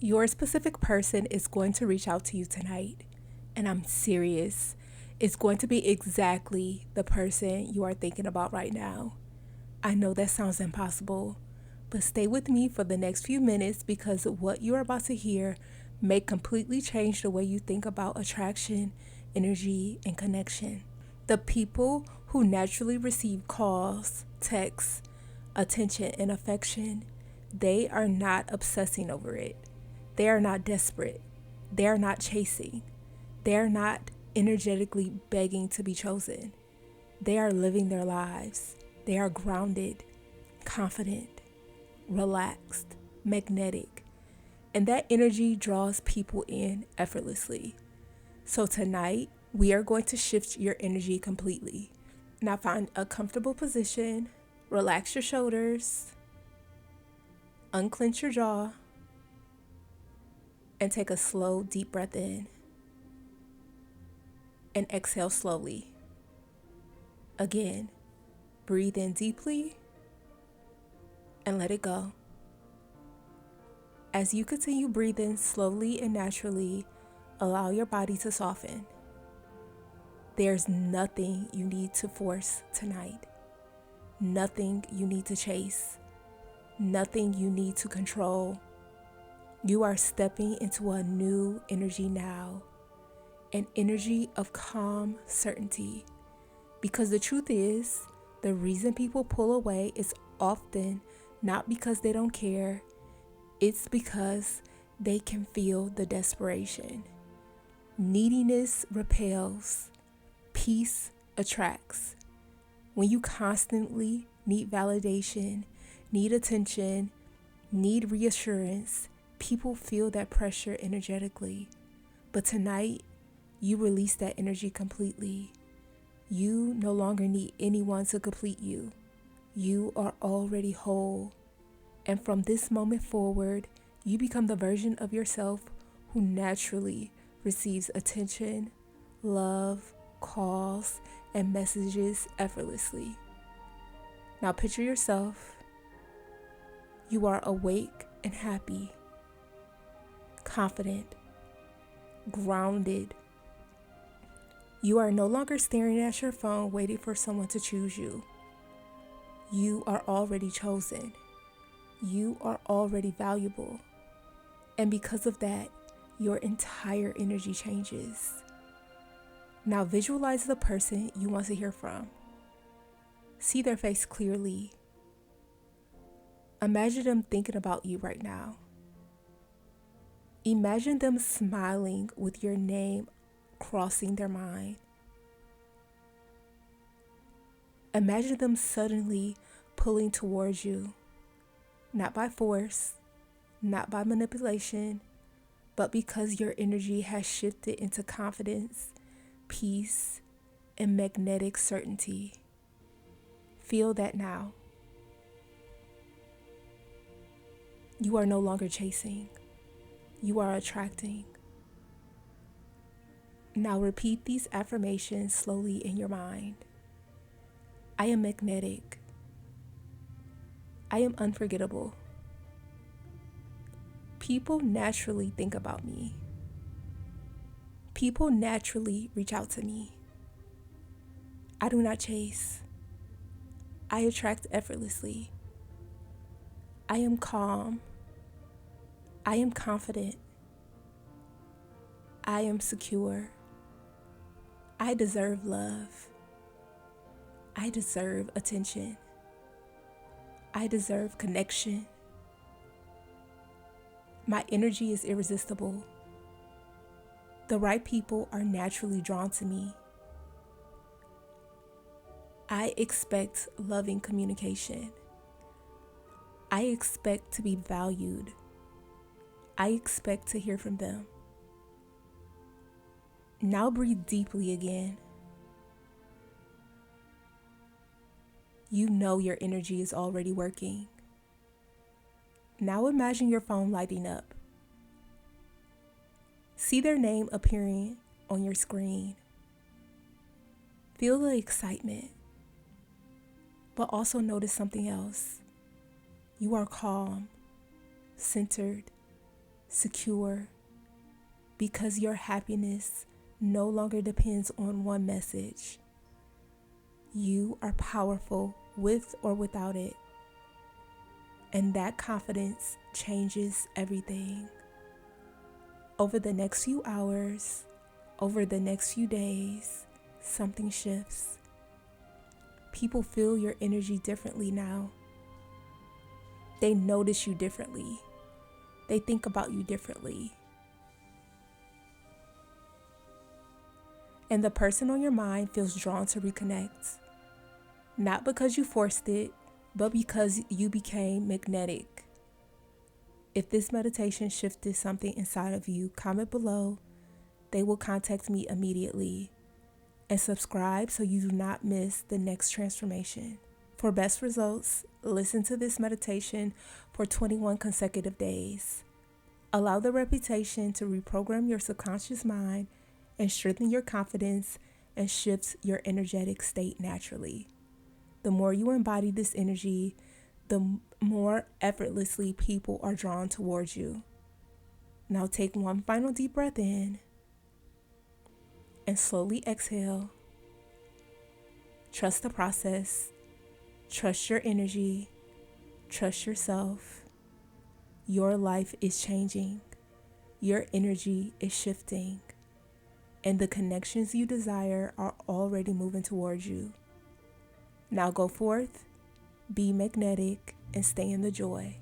Your specific person is going to reach out to you tonight. And I'm serious. It's going to be exactly the person you are thinking about right now. I know that sounds impossible, but stay with me for the next few minutes because what you're about to hear may completely change the way you think about attraction, energy, and connection. The people who naturally receive calls, texts, attention, and affection, they are not obsessing over it. They are not desperate. They are not chasing. They are not energetically begging to be chosen. They are living their lives. They are grounded, confident, relaxed, magnetic, and that energy draws people in effortlessly. So tonight, we are going to shift your energy completely. Now find a comfortable position, relax your shoulders, unclench your jaw, and take a slow, deep breath in. And exhale slowly. Again, breathe in deeply and let it go. As you continue breathing slowly and naturally, allow your body to soften. There's nothing you need to force tonight. Nothing you need to chase. Nothing you need to control. You are stepping into a new energy now, an energy of calm certainty. Because the truth is, the reason people pull away is often not because they don't care, it's because they can feel the desperation. Neediness repels, peace attracts. When you constantly need validation, need attention, need reassurance, people feel that pressure energetically. But tonight, you release that energy completely. You no longer need anyone to complete you. You are already whole. And from this moment forward, you become the version of yourself who naturally receives attention, love, calls, and messages effortlessly. Now picture yourself. You are awake and happy, confident, grounded. You are no longer staring at your phone waiting for someone to choose you. You are already chosen. You are already valuable. And because of that, your entire energy changes. Now visualize the person you want to hear from. See their face clearly. Imagine them thinking about you right now. Imagine them smiling with your name crossing their mind. Imagine them suddenly pulling towards you, not by force, not by manipulation, but because your energy has shifted into confidence, peace, and magnetic certainty. Feel that now. You are no longer chasing. You are attracting. Now repeat these affirmations slowly in your mind. I am magnetic. I am unforgettable. People naturally think about me. People naturally reach out to me. I do not chase. I attract effortlessly. I am calm. I am confident. I am secure. I deserve love. I deserve attention. I deserve connection. My energy is irresistible. The right people are naturally drawn to me. I expect loving communication. I expect to be valued. I expect to hear from them. Now breathe deeply again. You know your energy is already working. Now imagine your phone lighting up. See their name appearing on your screen. Feel the excitement, but also notice something else. You are calm, centered, secure, because your happiness no longer depends on one message. You are powerful with or without it. And that confidence changes everything. Over the next few hours, over the next few days, something shifts. People feel your energy differently now. They notice you differently. They think about you differently. And the person on your mind feels drawn to reconnect. Not because you forced it, but because you became magnetic. If this meditation shifted something inside of you, comment below. They will contact me immediately. And subscribe so you do not miss the next transformation. For best results, listen to this meditation for 21 consecutive days. Allow the repetition to reprogram your subconscious mind and strengthen your confidence and shift your energetic state naturally. The more you embody this energy, the more effortlessly people are drawn towards you. Now take one final deep breath in and slowly exhale. Trust the process. Trust your energy. Trust yourself. Your life is changing. Your energy is shifting. And the connections you desire are already moving towards you. Now go forth, be magnetic, and stay in the joy.